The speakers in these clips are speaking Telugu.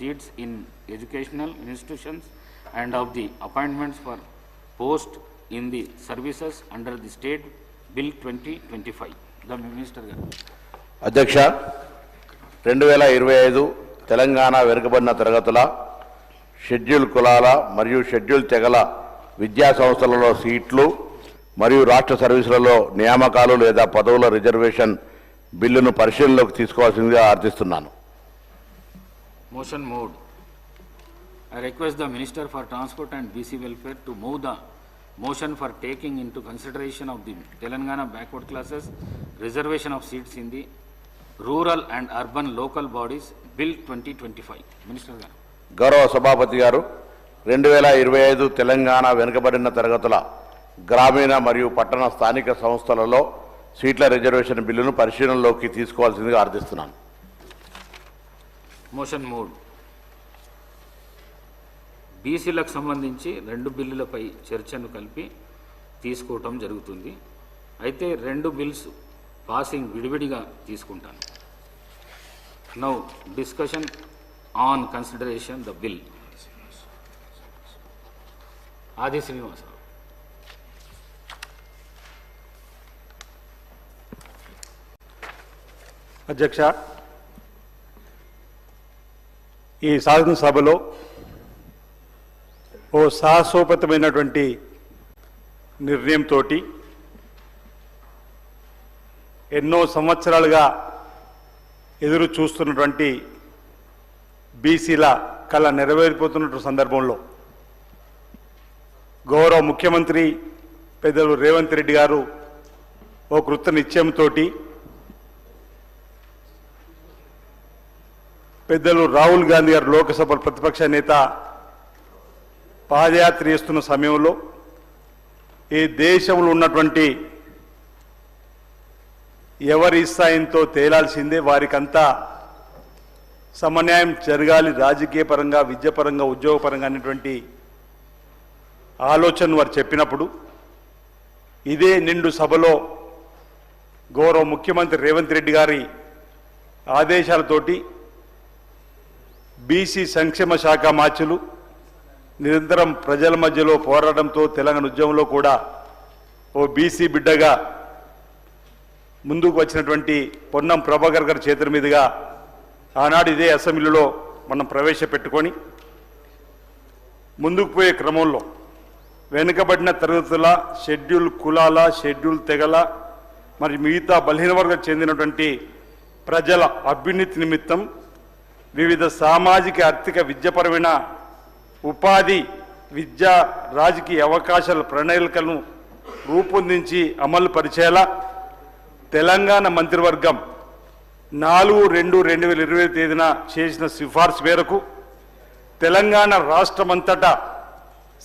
seats in educational institutions and of the appointments for post in the services under the State Bill 2025. The Minister. అధ్యక్ష 2025 తెలంగాణ వెనుకబడిన తరగతుల షెడ్యూల్ కులాల మరియు షెడ్యూల్ తెగల విద్యా సంస్థలలో సీట్లు మరియు రాష్ట్ర సర్వీసులలో నియామకాలు లేదా పదవుల రిజర్వేషన్ బిల్లును పరిశీలనలోకి తీసుకోవాల్సిందిగా ఆర్థిస్తున్నాను. Motion moved. I request the Minister for Transport and BC Welfare to move the motion for taking into consideration of the Telangana backward classes reservation of seats in the rural and urban local bodies Bill 2025. Minister garu. గౌరవ సభాపతి గారు 2025 తెలంగాణ వెనుకబడిన తరగతుల గ్రామీణ మరియు పట్టణ స్థానిక సంస్థలలో సీట్ల రిజర్వేషన్ బిల్లును పరిశీలనలోకి తీసుకోవాల్సిందిగా ఆర్థిస్తున్నాను. Motion mood. బీసీలకు సంబంధించి రెండు బిల్లులపై చర్చను కలిపి తీసుకోవటం జరుగుతుంది. అయితే రెండు బిల్స్ పాసింగ్ విడివిడిగా తీసుకుంటాను. Now discussion on consideration the bill. ఆది శ్రీనివాస. అధ్యక్ష, ఈ శాసనసభలో ఓ సాహసోపేతమైనటువంటి నిర్ణయంతో ఎన్నో సంవత్సరాలుగా ఎదురు చూస్తున్నటువంటి బీసీల కళ నెరవేరిపోతున్న సందర్భంలో గౌరవ ముఖ్యమంత్రి పెద్దలు రేవంత్ రెడ్డి గారు ఓ కృత నిశ్చయంతో పెద్దలు రాహుల్ గాంధీ గారు లోక్సభ ప్రతిపక్ష నేత పాదయాత్ర చేస్తున్న సమయంలో ఈ దేశంలో ఉన్నటువంటి ఎవరి స్థాయితో తేలాల్సిందే, వారికంతా సమన్యాయం జరగాలి, రాజకీయ పరంగా విద్యాపరంగా ఉద్యోగపరంగా అనేటువంటి ఆలోచన వారు చెప్పినప్పుడు ఇదే నిండు సభలో గౌరవ ముఖ్యమంత్రి రేవంత్ రెడ్డి గారి ఆదేశాలతోటి బీసీ సంక్షేమ శాఖ మార్చులు నిరంతరం ప్రజల మధ్యలో పోరాటంతో తెలంగాణ ఉద్యమంలో కూడా ఓ బీసీ బిడ్డగా ముందుకు వచ్చినటువంటి పొన్నం ప్రభాకర్ గారి చేతుల మీదుగా ఆనాడు ఇదే అసెంబ్లీలో మనం ప్రవేశపెట్టుకొని ముందుకు పోయే క్రమంలో వెనుకబడిన తరగతుల షెడ్యూల్ కులాల షెడ్యూల్ తెగల మరి మిగతా బలహీన వర్గాలకు చెందినటువంటి ప్రజల అభ్యున్నతి నిమిత్తం వివిధ సామాజిక ఆర్థిక విద్యాపరమైన ఉపాధి విద్యా రాజకీయ అవకాశాల ప్రణాళికలను రూపొందించి అమలు పరిచేలా తెలంగాణ మంత్రివర్గం 4/2/2020 తేదీన చేసిన సిఫార్సు మేరకు తెలంగాణ రాష్ట్రమంతటా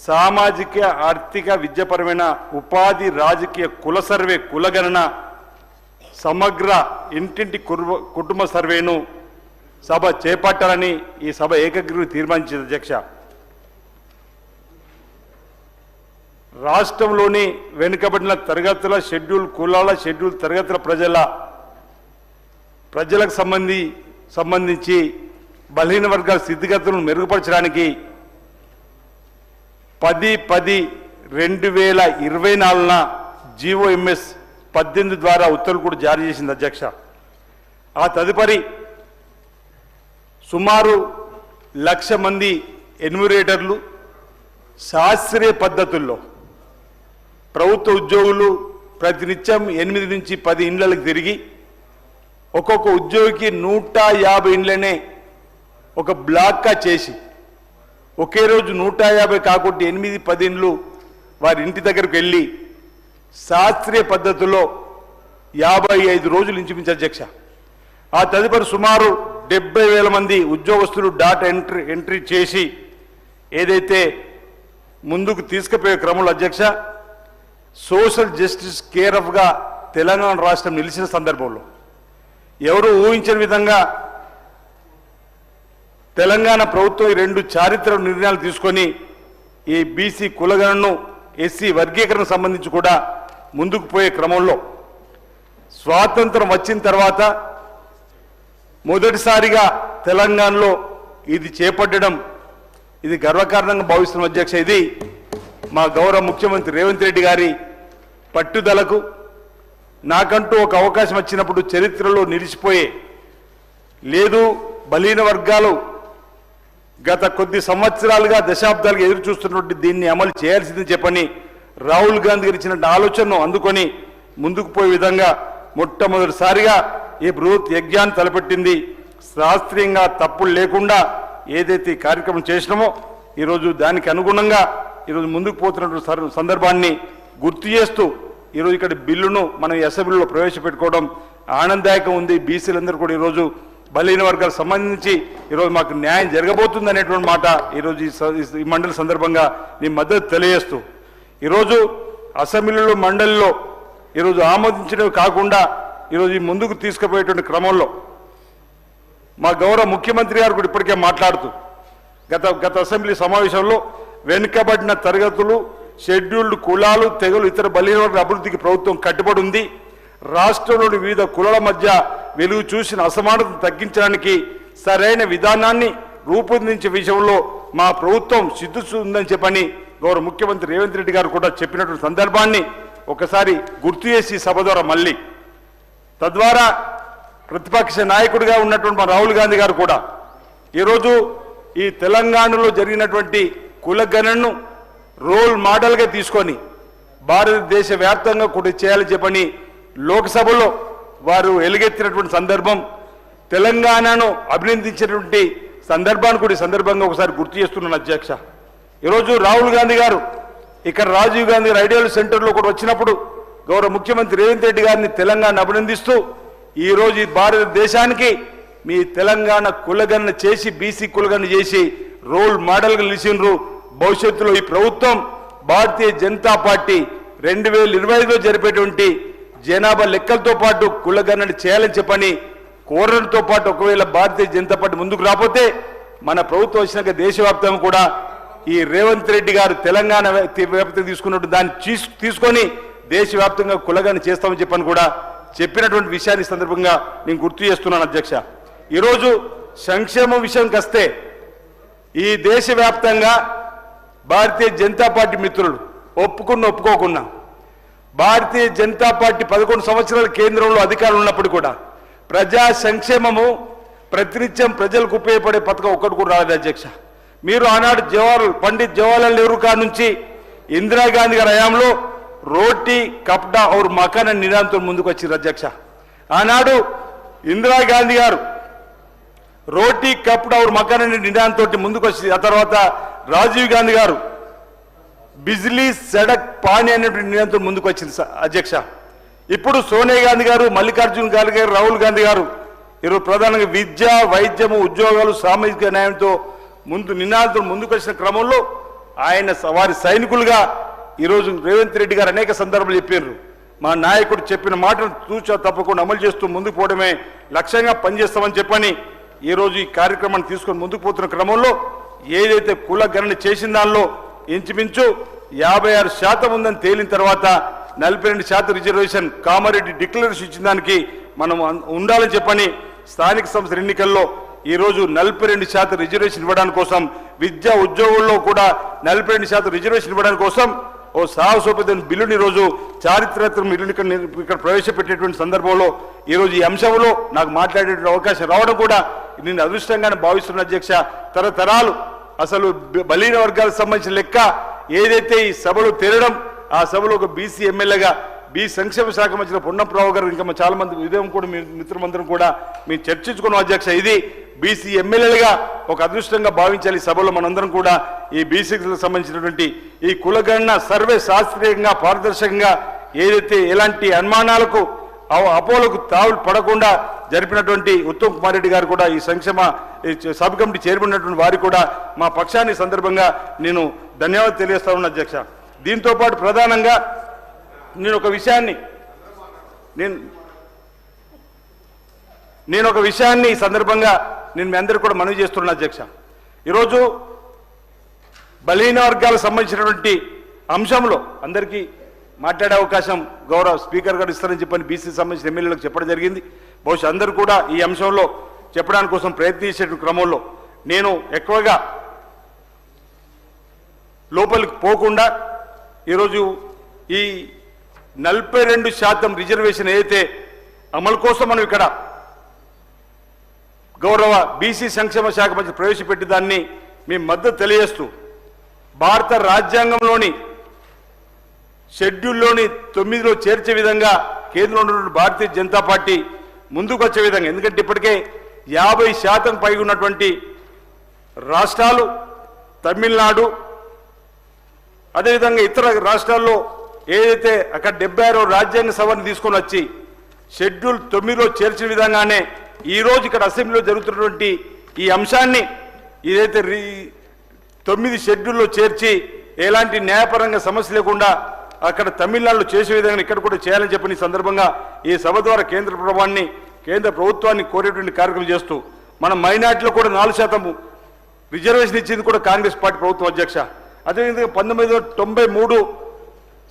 సామాజిక ఆర్థిక విద్యాపరమైన ఉపాధి రాజకీయ కుల సర్వే కులగణన సమగ్ర ఇంటింటి కుటుంబ సర్వేను సభ చేపట్టాలని ఈ సభ ఏకగ్రీవం తీర్మానించింది. అధ్యక్ష, రాష్ట్రంలోని వెనుకబడిన తరగతుల షెడ్యూల్ కులాల షెడ్యూల్ తరగతుల ప్రజలకు సంబంధించి బలహీన వర్గాల స్థితిగతులను మెరుగుపరచడానికి 10/10/2024 GOMS 18 ద్వారా ఉత్తర్వులు కూడా జారీ చేసింది. అధ్యక్ష, ఆ తదుపరి సుమారు 1,00,000 మంది ఎన్యూమరేటర్లు శాస్త్రీయ పద్ధతుల్లో ప్రభుత్వ ఉద్యోగులు ప్రతినిత్యం 8 నుంచి 10 ఇండ్లకు తిరిగి ఒక్కొక్క ఉద్యోగికి 150 ఇండ్లనే ఒక బ్లాక్గా చేసి ఒకే రోజు 150 కాకుండా 8-10 ఇండ్లు వారి ఇంటి దగ్గరకు వెళ్ళి శాస్త్రీయ పద్ధతిలో 55 రోజులు ఇంచుమించు. అధ్యక్ష, ఆ తదుపరి సుమారు 70,000 మంది ఉద్యోగస్తులు డాటా ఎంట్రీ చేసి ఏదైతే ముందుకు తీసుకుపోయే క్రమంలో అధ్యక్ష సోషల్ జస్టిస్ కేర్ ఆఫ్గా తెలంగాణ రాష్ట్రం నిలిచిన సందర్భంలో ఎవరు ఊహించిన విధంగా తెలంగాణ ప్రభుత్వం 2 చారిత్రక నిర్ణయాలు తీసుకొని ఈ బీసీ కులగణను ఎస్సీ వర్గీకరణ సంబంధించి కూడా ముందుకు పోయే క్రమంలో స్వాతంత్రం వచ్చిన తర్వాత మొదటిసారిగా తెలంగాణలో ఇది చేపట్టడం ఇది గర్వకారణంగా భావిస్తున్న అధ్యక్ష. ఇది మా గౌరవ ముఖ్యమంత్రి రేవంత్ రెడ్డి గారి పట్టుదలకు, నాకంటూ ఒక అవకాశం వచ్చినప్పుడు చరిత్రలో నిలిచిపోయే లేదు బలహీన వర్గాలు గత కొద్ది సంవత్సరాలుగా దశాబ్దాలుగా ఎదురు చూస్తున్నటువంటి దీన్ని అమలు చేయాల్సిందని చెప్పని రాహుల్ గాంధీ గారు ఇచ్చిన ఆలోచనను అందుకొని ముందుకు పోయే విధంగా మొట్టమొదటిసారిగా ఈ బృహత్ యజ్ఞాన్ని తలపెట్టింది. శాస్త్రీయంగా తప్పులు లేకుండా ఏదైతే ఈ కార్యక్రమం చేసినామో ఈరోజు దానికి అనుగుణంగా ఈరోజు ముందుకు పోతున్నటువంటి సందర్భాన్ని గుర్తు చేస్తూ ఈరోజు ఇక్కడ బిల్లును మనం అసెంబ్లీలో ప్రవేశపెట్టుకోవడం ఆనందదాయకం ఉంది. బీసీలందరూ కూడా ఈరోజు బలహీన వర్గాలకు సంబంధించి ఈరోజు మాకు న్యాయం జరగబోతుంది అనేటువంటి మాట ఈరోజు ఈ మండలి సందర్భంగా నీ మద్దతు తెలియజేస్తూ ఈరోజు అసెంబ్లీలో మండలిలో ఈరోజు ఆమోదించడమే కాకుండా ఈరోజు ఈ ముందుకు తీసుకుపోయేటువంటి క్రమంలో మా గౌరవ ముఖ్యమంత్రి గారు కూడా ఇప్పటికే మాట్లాడుతూ గత అసెంబ్లీ సమావేశంలో వెనుకబడిన తరగతులు, షెడ్యూల్డ్ కులాలు, తెగలు, ఇతర బలహీన వర్గాల అభివృద్ధికి ప్రభుత్వం కట్టుబడి ఉంది. రాష్ట్రంలోని వివిధ కులాల మధ్య వెలుగు చూసిన అసమానతను తగ్గించడానికి సరైన విధానాన్ని రూపొందించే విషయంలో మా ప్రభుత్వం సిద్ధుందని చెప్పని గౌరవ ముఖ్యమంత్రి రేవంత్ రెడ్డి గారు కూడా చెప్పినటువంటి సందర్భాన్ని ఒకసారి గుర్తు చేసి సభ ద్వారా మళ్ళీ తద్వారా ప్రతిపక్ష నాయకుడిగా ఉన్నటువంటి మా రాహుల్ గాంధీ గారు కూడా ఈరోజు ఈ తెలంగాణలో జరిగినటువంటి కులగణనను రోల్ మోడల్గా తీసుకొని భారతదేశ వ్యాప్తంగా కూడా చేయాలని చెప్పని లోక్సభలో వారు ఎలుగెత్తినటువంటి సందర్భం, తెలంగాణను అభినందించినటువంటి సందర్భాన్ని కూడా ఈ సందర్భంగా ఒకసారి గుర్తు చేస్తున్నాను అధ్యక్ష. ఈరోజు రాహుల్ గాంధీ గారు ఇక్కడ రాజీవ్ గాంధీ గారు ఐడియల్ సెంటర్లో కూడా వచ్చినప్పుడు గౌరవ ముఖ్యమంత్రి రేవంత్ రెడ్డి గారిని తెలంగాణ అభినందిస్తూ ఈరోజు ఈ భారతదేశానికి మీ తెలంగాణ కులగణన చేసి బీసీ కులగణన చేసి రోల్ మోడల్గా నిలిచిండ్రు. భవిష్యత్తులో ఈ ప్రభుత్వం భారతీయ జనతా పార్టీ 2025లో జరిపేటువంటి జనాభా లెక్కలతో పాటు కులగణన చేయాలని చెప్పని కోరడంతో పాటు ఒకవేళ భారతీయ జనతా పార్టీ ముందుకు రాకపోతే మన ప్రభుత్వం వచ్చినాక దేశవ్యాప్తంగా కూడా ఈ రేవంత్ రెడ్డి గారు తెలంగాణ వ్యాప్తంగా తీసుకున్నట్టు దాన్ని తీసుకొని దేశవ్యాప్తంగా కులగణన చేస్తామని చెప్పని కూడా చెప్పినటువంటి విషయాన్ని సందర్భంగా నేను గుర్తు చేస్తున్నాను అధ్యక్ష. ఈరోజు సంక్షేమం విషయంకి వస్తే ఈ దేశవ్యాప్తంగా భారతీయ జనతా పార్టీ మిత్రులు ఒప్పుకోకున్నా భారతీయ జనతా పార్టీ 11 సంవత్సరాల కేంద్రంలో అధికారులు ఉన్నప్పుడు కూడా ప్రజా సంక్షేమము ప్రతినిత్యం ప్రజలకు ఉపయోగపడే పథకం ఒక్కటి కూడా రాలేదు అధ్యక్ష. మీరు ఆనాడు పండిత్ జవహర్లాల్ నెహ్రూ గారి నుంచి ఇందిరాగాంధీ గారి హయాంలో రోటీ కప్డా ఔర్ మకాన్ అనే నినాదంతో ముందుకు వచ్చింది అధ్యక్ష. ఆనాడు ఇందిరాగాంధీ గారు రోటీ కప్డా ఔర్ మకాన్ అనే నినాదంతో ముందుకు వచ్చింది. ఆ తర్వాత రాజీవ్ గాంధీ గారు బిజ్లీ సడక్ పానీ అనేటువంటి నినాదంతో ముందుకు వచ్చింది అధ్యక్ష. ఇప్పుడు సోనియా గాంధీ గారు, మల్లికార్జున ఖార్గే గారు, రాహుల్ గాంధీ గారు ఈరోజు ప్రధానంగా విద్య, వైద్యము, ఉద్యోగాలు, సామాజిక న్యాయంతో నినాదంతో ముందుకు వచ్చిన క్రమంలో ఆయన వారి సైనికులుగా ఈరోజు రేవంత్ రెడ్డి గారు అనేక సందర్భాలు చెప్పారు. మా నాయకుడు చెప్పిన మాటను తూచా తప్పకుండా అమలు చేస్తూ ముందుకు పోవడమే లక్ష్యంగా పనిచేస్తామని చెప్పని ఈరోజు ఈ కార్యక్రమాన్ని తీసుకొని ముందుకు పోతున్న క్రమంలో ఏదైతే కుల గణన చేసిన దానిలో ఇంచుమించు 56% ఉందని తేలిన తర్వాత 42% రిజర్వేషన్ కామారెడ్డి డిక్లరేషన్ ఇచ్చిన దానికి మనం ఉండాలని చెప్పని స్థానిక సంస్థల ఎన్నికల్లో ఈరోజు 42% రిజర్వేషన్ ఇవ్వడానికి కోసం, విద్యా ఉద్యోగుల్లో కూడా 42% రిజర్వేషన్ ఇవ్వడానికి కోసం ఓ సాహసోపేతమైన బిల్లుని ఈరోజు చారిత్రక బిల్లుని ఇక్కడ ప్రవేశపెట్టేటువంటి సందర్భంలో ఈరోజు ఈ అంశంలో నాకు మాట్లాడే అవకాశం రావడం కూడా నేను అదృష్టంగానే భావిస్తున్న అధ్యక్ష. తరతరాలు అసలు బలహీన వర్గాలకు సంబంధించిన లెక్క ఏదైతే ఈ సభలో తేలడం, ఆ సభలో ఒక బీసీ ఎమ్మెల్యేగా బీ సంక్షేమ శాఖ మంత్రి పొన్నంప్రావు గారు ఇంకా చాలా మంది ఉదయం కూడా మీ మిత్రులందరం కూడా మేము చర్చించుకున్నాం అధ్యక్ష. ఇది బీసీ ఎమ్మెల్యేలుగా ఒక అదృష్టంగా భావించాలి. ఈ సభలో మనందరం కూడా ఈ బీసీకి సంబంధించినటువంటి ఈ కులగణన సర్వే శాస్త్రీయంగా పారదర్శకంగా ఏదైతే ఎలాంటి అనుమానాలకు అపోలకు తావులు పడకుండా జరిపినటువంటి ఉత్తమ్ కుమార్ రెడ్డి గారు కూడా ఈ సంక్షేమ సబ్ కమిటీ చైర్మన్ వారికి కూడా మా పక్షాన్ని సందర్భంగా నేను ధన్యవాదాలు తెలియజేస్తా ఉన్నా అధ్యక్ష. దీంతో పాటు ప్రధానంగా నేను ఒక విషయాన్ని ఈ సందర్భంగా నేను మీ అందరికీ కూడా మనవి చేస్తున్నా అధ్యక్ష. ఈరోజు బలహీన వర్గాలకు సంబంధించినటువంటి అంశంలో అందరికీ మాట్లాడే అవకాశం గౌరవ స్పీకర్ గారు ఇస్తారని చెప్పని బీసీ సంబంధించిన ఎమ్మెల్యేలకు చెప్పడం జరిగింది. బహుశా అందరూ కూడా ఈ అంశంలో చెప్పడానికి కోసం ప్రయత్నించే క్రమంలో నేను ఎక్కువగా లోపలికి పోకుండా ఈరోజు ఈ 42% రిజర్వేషన్ ఏదైతే అమలు కోసం మనం ఇక్కడ గౌరవ బీసీ సంక్షేమ శాఖ మంత్రి ప్రవేశపెట్టి దాన్ని మేము మద్దతు తెలియజేస్తూ భారత రాజ్యాంగంలోని షెడ్యూల్లోని 9లో చేర్చే విధంగా కేంద్రంలో ఉన్నటువంటి భారతీయ జనతా పార్టీ ముందుకు వచ్చే విధంగా, ఎందుకంటే ఇప్పటికే 50% పైగా ఉన్నటువంటి రాష్ట్రాలు తమిళనాడు అదేవిధంగా ఇతర రాష్ట్రాల్లో ఏదైతే అక్కడ 76వ రాజ్యాంగ సభను తీసుకొని వచ్చి షెడ్యూల్ 9లో చేర్చిన విధంగానే ఈరోజు ఇక్కడ అసెంబ్లీలో జరుగుతున్నటువంటి ఈ అంశాన్ని ఏదైతే 9 షెడ్యూల్లో చేర్చి ఎలాంటి న్యాయపరంగా సమస్య లేకుండా అక్కడ తమిళనాడులో చేసే విధంగా ఇక్కడ కూడా చేయాలని చెప్పిన ఈ సందర్భంగా ఈ సభ ద్వారా కేంద్ర ప్రభుత్వాన్ని కోరేటువంటి కార్యక్రమం చేస్తూ మన మైనార్టీలో కూడా 4% రిజర్వేషన్ ఇచ్చింది కూడా కాంగ్రెస్ పార్టీ ప్రభుత్వం అధ్యక్ష. అదేవిధంగా 1993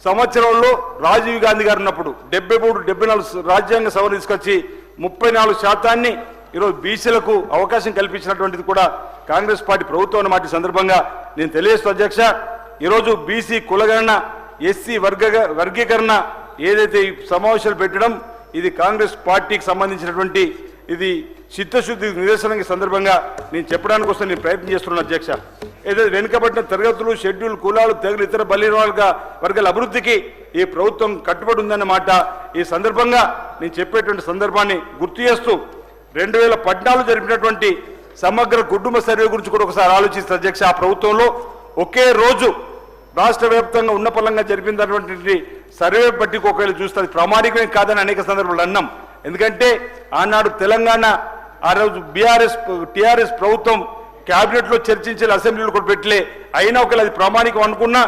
సంవత్సరంలో రాజీవ్ గాంధీ గారు ఉన్నప్పుడు 73-74 రాజ్యాంగ సభను తీసుకొచ్చి 34% ఈరోజు బీసీలకు అవకాశం కల్పించినటువంటిది కూడా కాంగ్రెస్ పార్టీ ప్రభుత్వం అన్నమాట. ఈ సందర్భంగా నేను తెలియజేస్తూ అధ్యక్ష, ఈరోజు బీసీ కులగణన ఎస్సీ వర్గీకరణ ఏదైతే ఈ సమావేశాలు పెట్టడం ఇది కాంగ్రెస్ పార్టీకి సంబంధించినటువంటి ఇది చిత్తశుద్ధి నిదర్శనం సందర్భంగా నేను చెప్పడానికి కోసం నేను ప్రయత్నం చేస్తున్నాను అధ్యక్ష. ఏదైతే వెనుకబడిన తరగతులు షెడ్యూల్ కులాలు తెగలు ఇతర బలహీన వర్గాల అభివృద్ధికి ఈ ప్రభుత్వం కట్టుబడి ఉందన్నమాట. ఈ సందర్భంగా నేను చెప్పేటువంటి సందర్భాన్ని గుర్తు చేస్తూ 2014 జరిపినటువంటి సమగ్ర కుటుంబ సర్వే గురించి కూడా ఒకసారి ఆలోచిస్తే అధ్యక్ష, ఆ ప్రభుత్వంలో ఒకే రోజు రాష్ట్ర వ్యాప్తంగా ఉన్నపలంగా జరిపినటువంటి సర్వే పట్టిక ఒకవేళ చూస్తే అది ప్రామాణికమే కాదని అనేక సందర్భాలు అన్నాం. ఎందుకంటే ఆనాడు తెలంగాణ ఆ రోజు టీఆర్ఎస్ ప్రభుత్వం క్యాబినెట్లో చర్చించే అసెంబ్లీలో కూడా పెట్టలే, అయినా ఒకవేళ అది ప్రామాణికం అనుకున్నా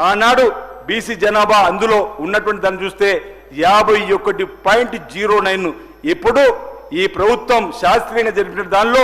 ఆనాడు బీసీ జనాభా అందులో ఉన్నటువంటి దాన్ని చూస్తే 51.09. ఇప్పుడు ఈ ప్రభుత్వం శాస్త్రీయంగా జరిపిన దానిలో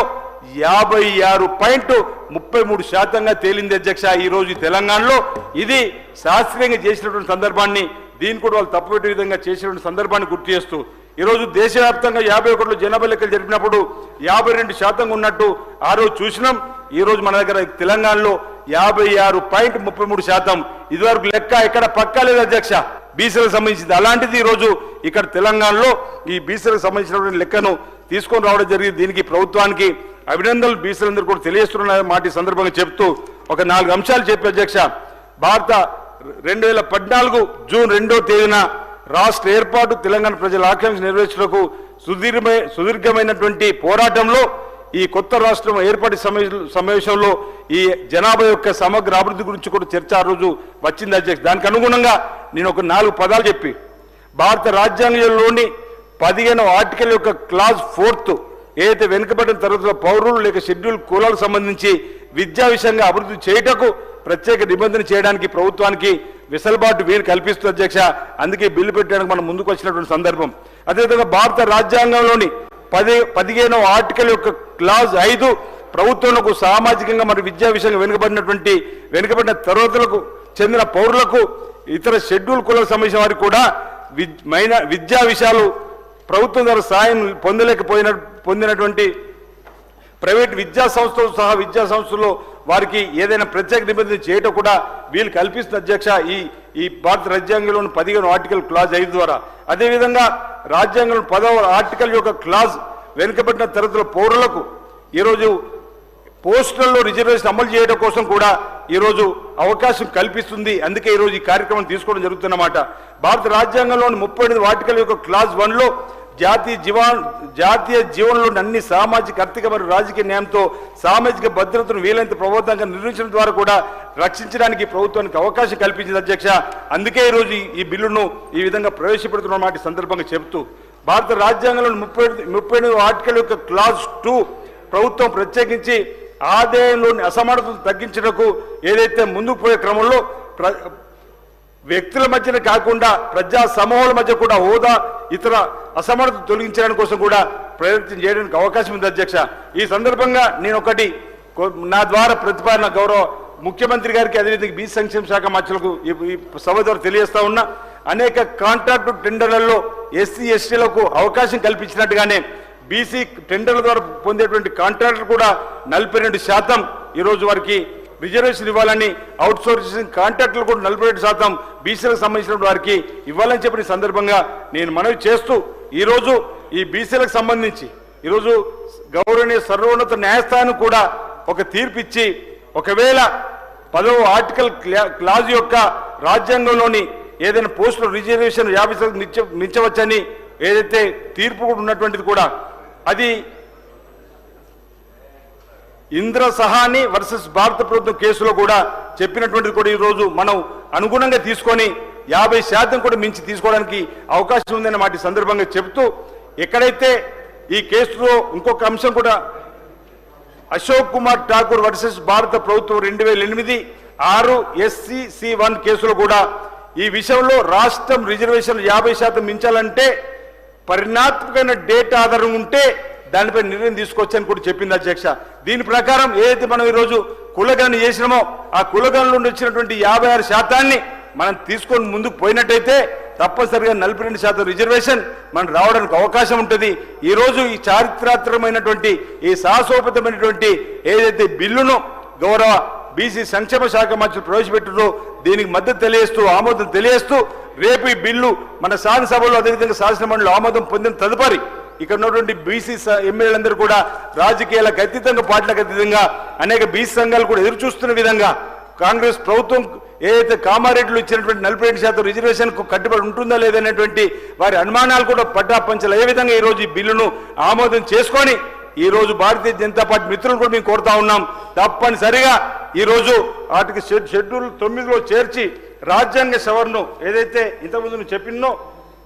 56.33% తేలింది అధ్యక్ష. ఈ రోజు తెలంగాణలో ఇది శాస్త్రీయంగా చేసినటువంటి సందర్భాన్ని దీన్ని కూడా వాళ్ళు తప్పుపెట్టే విధంగా చేసినటువంటి సందర్భాన్ని గుర్తు చేస్తూ ఈరోజు దేశవ్యాప్తంగా 51 జనాభా లెక్కలు జరిపినప్పుడు 52% ఉన్నట్టు ఆ రోజు చూసినాం. ఈ రోజు మన దగ్గర తెలంగాణలో 56.33%. ఇదివరకు లెక్క ఇక్కడ పక్కా లేదు అధ్యక్ష బీసీలకు సంబంధించింది. అలాంటిది ఈరోజు ఇక్కడ తెలంగాణలో ఈ బీసీలకు సంబంధించినటువంటి లెక్కను తీసుకొని రావడం జరిగింది. దీనికి ప్రభుత్వానికి అభినందనలు బీసీలందరూ కూడా తెలియజేస్తున్న మాట ఈ సందర్భంగా చెప్తూ ఒక 4 అంశాలు చెప్పి అధ్యక్ష, భారత 2014 జూన్ 2వ తేదీన రాష్ట్ర ఏర్పాటు తెలంగాణ ప్రజల ఆకాంక్ష నెరవేర్చుటకు సుదీర్ఘమైనటువంటి పోరాటంలో ఈ కొత్త రాష్ట్రం ఏర్పాటు సమావేశంలో ఈ జనాభా యొక్క సమగ్ర అభివృద్ధి గురించి కూడా చర్చ ఆ రోజు వచ్చింది అధ్యక్ష. దానికి అనుగుణంగా నేను ఒక 4 పదాలు చెప్పి భారత రాజ్యాంగంలోని 15వ ఆర్టికల్ యొక్క క్లాజ్ 4 ఏదైతే వెనుకబడిన తరగతుల పౌరులు లేక షెడ్యూల్ కులాలకు సంబంధించి విద్యా విషయంగా అభివృద్ధి చేయటకు ప్రత్యేక నిబంధన చేయడానికి ప్రభుత్వానికి వెసులుబాటు వీలు కల్పిస్తుంది అధ్యక్ష. అందుకే బిల్లు పెట్టడానికి మనం ముందుకు వచ్చినటువంటి సందర్భం. అదేవిధంగా భారత రాజ్యాంగంలోని 15వ ఆర్టికల్ యొక్క క్లాజ్ 5 ప్రభుత్వంలో సామాజికంగా మరియు విద్యా విషయంగా వెనుకబడిన తరగతులకు చెందిన పౌరులకు ఇతర షెడ్యూల్ కులాలకు సంబంధించిన వారికి కూడా విద్యా విషయాలు ప్రభుత్వం ద్వారా సాయం పొందినటువంటి ప్రైవేట్ విద్యా సంస్థలు సహా విద్యా సంస్థల్లో వారికి ఏదైనా ప్రత్యేక నిబంధన చేయటం కూడా వీలు కల్పిస్తుంది అధ్యక్ష ఈ భారత రాజ్యాంగంలోని 15వ ఆర్టికల్ క్లాజ్ 5 ద్వారా. అదేవిధంగా రాజ్యాంగంలో 10వ ఆర్టికల్ యొక్క క్లాజ్ వెనుకబడిన తరగతుల పౌరులకు ఈరోజు పోస్టులలో రిజర్వేషన్ అమలు చేయడం కోసం కూడా ఈరోజు అవకాశం కల్పిస్తుంది. అందుకే ఈరోజు ఈ కార్యక్రమం తీసుకోవడం జరుగుతున్నమాట. భారత రాజ్యాంగంలోని 38వ ఆర్టికల్ యొక్క క్లాజ్ 1లో జాతీయ జీవనంలోని అన్ని సామాజిక ఆర్థిక మరియు రాజకీయ న్యాయంతో సామాజిక భద్రతను వీలైనంత ప్రభావితంగా నిర్వహించడం ద్వారా కూడా రక్షించడానికి ప్రభుత్వానికి అవకాశం కల్పించింది అధ్యక్ష. అందుకే ఈరోజు ఈ బిల్లును ఈ విధంగా ప్రవేశపెడుతున్న మాట సందర్భంగా చెబుతూ భారత రాజ్యాంగంలోని 38వ ఆర్టికల్ యొక్క క్లాజ్ 2 ప్రభుత్వం ప్రత్యేకించి ఆదాయంలోని అసమానతలు తగ్గించడానికి ఏదైతే ముందుకు పోయే క్రమంలో వ్యక్తుల మధ్యన కాకుండా ప్రజా సమూహాల మధ్య కూడా హోదా ఇతర అసమానతలు తొలగించడానికి కోసం కూడా ప్రయత్నం చేయడానికి అవకాశం ఉంది అధ్యక్ష. ఈ సందర్భంగా నేను ఒకటి నా ద్వారా ప్రతిపాదన గౌరవ ముఖ్యమంత్రి గారికి అదేవిధంగా బీసీ సంక్షేమ శాఖ మంత్రులకు ఈ సభ ద్వారా తెలియజేస్తా ఉన్నా. అనేక కాంట్రాక్టు టెండర్లలో ఎస్సీ ఎస్టీలకు అవకాశం కల్పించినట్టుగానే బీసీ టెండర్ల ద్వారా పొందేటువంటి కాంట్రాక్టర్ కూడా 42% ఈరోజు వారికి రిజర్వేషన్ ఇవ్వాలని, అవుట్ సోర్సింగ్ కాంట్రాక్టులు కూడా 42% బీసీలకు సంబంధించిన వారికి ఇవ్వాలని చెప్పిన సందర్భంగా నేను మనవి చేస్తూ ఈరోజు ఈ బీసీలకు సంబంధించి ఈరోజు గౌరవనీయ సర్వోన్నత న్యాయస్థానం కూడా ఒక తీర్పు ఇచ్చి ఒకవేళ 10వ ఆర్టికల్ క్లాజ్ యొక్క రాజ్యాంగంలోని ఏదైనా పోస్టుల రిజర్వేషన్ 50% మించవచ్చని ఏదైతే తీర్పు కూడా ఉన్నటువంటిది కూడా అది ఇంద్ర సహాని వర్సెస్ భారత ప్రభుత్వం కేసులో కూడా చెప్పినటువంటిది కూడా ఈరోజు మనం అనుగుణంగా తీసుకొని 50% కూడా మించి తీసుకోవడానికి అవకాశం ఉందన్న మాట సందర్భంగా చెబుతూ ఎక్కడైతే ఈ కేసులో ఇంకొక అంశం కూడా అశోక్ కుమార్ ఠాకూర్ వర్సెస్ భారత ప్రభుత్వం 2008 6 SCC1 కేసులో కూడా ఈ విషయంలో రాష్ట్రం రిజర్వేషన్ 50% మించాలంటే పరిణాత్మకమైన డేటా ఆధారం ఉంటే దానిపై నిర్ణయం తీసుకోవచ్చని కూడా చెప్పింది అధ్యక్ష. దీని ప్రకారం ఏదైతే మనం ఈరోజు కులగణన చేసినామో ఆ కులగణన నుండి వచ్చినటువంటి 56% మనం తీసుకొని ముందుకు పోయినట్టయితే తప్పనిసరిగా 42% రిజర్వేషన్ మనం రావడానికి అవకాశం ఉంటుంది. ఈరోజు ఈ చారిత్రాత్మకమైనటువంటి ఈ సాహసోపేతమైనటువంటి ఏదైతే బిల్లును గౌరవ బీసీ సంక్షేమ శాఖ మంత్రులు ప్రవేశపెట్టారో దీనికి మద్దతు తెలియజేస్తూ ఆమోదం తెలియజేస్తూ రేపు ఈ బిల్లు మన శాసనసభలో అదేవిధంగా శాసనమండలిలో ఆమోదం పొందిన తదుపరి ఇక్కడ ఉన్నటువంటి బీసీ ఎమ్మెల్యేలందరూ కూడా రాజకీయాలకు అతీతంగా పార్టీలకు అతీతంగా అనేక బీసీ సంఘాలు కూడా ఎదురు చూస్తున్న విధంగా కాంగ్రెస్ ప్రభుత్వం ఏదైతే కామారెడ్డిలో ఇచ్చినటువంటి 42% రిజర్వేషన్ కు కట్టుబడి ఉంటుందా లేదనేటువంటి వారి అనుమానాలు కూడా పట్టాపంచలు ఏ విధంగా ఈరోజు ఈ బిల్లును ఆమోదం చేసుకొని ఈ రోజు భారతీయ జనతా పార్టీ మిత్రులు కూడా మేము కోరుతా ఉన్నాం తప్పనిసరిగా ఈ రోజు వాటికి షెడ్యూల్ 9లో చేర్చి రాజ్యాంగ సవరణను ఏదైతే ఇంతకుముందు నువ్వు చెప్పినో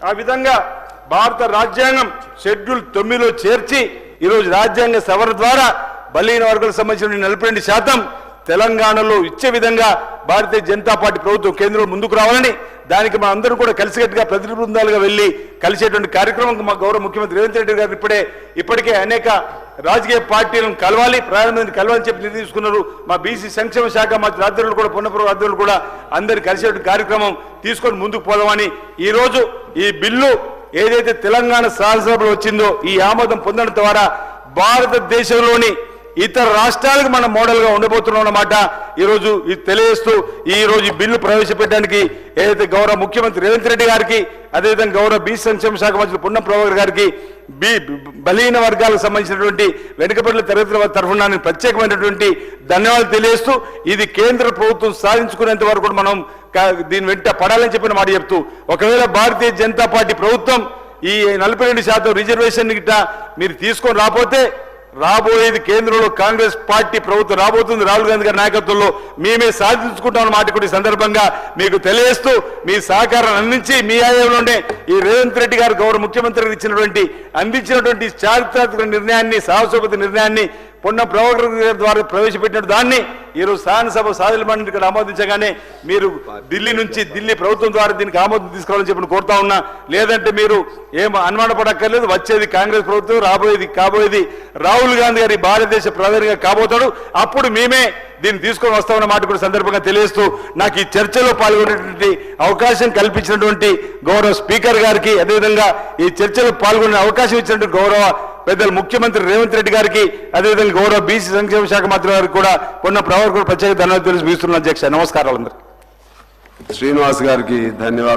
ఆ విధంగా భారత రాజ్యాంగం షెడ్యూల్ 9లో చేర్చి ఈరోజు రాజ్యాంగ సవరణ ద్వారా బలహీన వర్గాలకు సంబంధించిన 42% తెలంగాణలో ఇచ్చే విధంగా భారతీయ జనతా పార్టీ ప్రభుత్వం కేంద్రంలో ముందుకు రావాలని దానికి మా అందరూ కూడా కలిసికట్టుగా ప్రతినిధి బృందాలుగా వెళ్లి కలిసేటువంటి కార్యక్రమం మా గౌరవ ముఖ్యమంత్రి రేవంత్ రెడ్డి గారు ఇప్పటికే అనేక రాజకీయ పార్టీలను కలవాలి ప్రధానమంత్రి కలవాలని చెప్పి నిర్ణయించుకున్నారు. మా బీసీ సంక్షేమ శాఖ మంత్రి ఆధ్వర్యంలో కూడా పొన్నపురం ఆధ్వర్యంలో కూడా అందరినీ కలిసేటువంటి కార్యక్రమం తీసుకొని ముందుకు పోదామని ఈ రోజు ఈ బిల్లు ఏదైతే తెలంగాణ శాసనసభలో వచ్చిందో ఈ ఆమోదం పొందడం ద్వారా భారతదేశంలోని ఇతర రాష్ట్రాలకు మనం మోడల్ గా ఉండబోతున్నాం అన్నమాట ఈరోజు ఇది తెలియజేస్తూ ఈ రోజు ఈ బిల్లు ప్రవేశపెట్టడానికి ఏదైతే గౌరవ ముఖ్యమంత్రి రేవంత్ రెడ్డి గారికి అదేవిధంగా గౌరవ బీసీ సంక్షేమ శాఖ మంత్రి పొన్నం ప్రభాకర్ గారికి బలహీన వర్గాలకు సంబంధించినటువంటి వెనుకబడిన తరగతుల తరఫున ప్రత్యేకమైనటువంటి ధన్యవాదాలు తెలియజేస్తూ ఇది కేంద్ర ప్రభుత్వం సాధించుకునేంత వరకు కూడా మనం దీని వెంట పడాలని చెప్పిన మాట చెప్తూ ఒకవేళ భారతీయ జనతా పార్టీ ప్రభుత్వం ఈ 42% రిజర్వేషన్ గిట్ట మీరు తీసుకొని రాకపోతే రాబోయేది కేంద్రంలో కాంగ్రెస్ పార్టీ ప్రభుత్వం రాబోతుంది. రాహుల్ గాంధీ గారి నాయకత్వంలో మేమే సాధించుకుంటామన్న మాట కూడా ఈ సందర్భంగా మీకు తెలియజేస్తూ మీ సహకారాన్ని అందించి మీ ఆయంలోనే ఈ రేవంత్ రెడ్డి గారు గౌరవ ముఖ్యమంత్రికి అందించినటువంటి చారిత్రాత్మక నిర్ణయాన్ని సాహసోపేత నిర్ణయాన్ని పొన్నం ప్రభాకర్ గారి ద్వారా ప్రవేశపెట్టిన దాన్ని ఈరోజు శాసనసభ సాధన ఇక్కడ ఆమోదించగానే మీరు ఢిల్లీ ప్రభుత్వం ద్వారా దీనికి ఆమోదం తీసుకోవాలని చెప్పి కోరుతా ఉన్నా. లేదంటే మీరు ఏం అనుమానపడక్కర్లేదు, వచ్చేది కాంగ్రెస్ ప్రభుత్వం, కాబోయేది రాహుల్ గాంధీ గారి భారతదేశ ప్రధానిగా కాబోతాడు. అప్పుడు మేమే దీన్ని తీసుకొని వస్తామన్న మాట కూడా సందర్భంగా తెలియజేస్తూ నాకు ఈ చర్చలో పాల్గొనేటువంటి అవకాశం కల్పించినటువంటి గౌరవ స్పీకర్ గారికి అదేవిధంగా ఈ చర్చలో పాల్గొనే అవకాశం ఇచ్చినటువంటి గౌరవ పెద్దలు ముఖ్యమంత్రి రేవంత్ రెడ్డి గారికి అదేవిధంగా గౌరవ బీసీ సంక్షేమ శాఖ మంత్రి గారికి కూడా పొన్నం ప్రభాకర్ ప్రత్యేక ధన్యవాదాలు తెలియజేస్తున్నాను అధ్యక్ష. నమస్కారాలు అందరికీ. శ్రీనివాస్ గారికి ధన్యవాదాలు.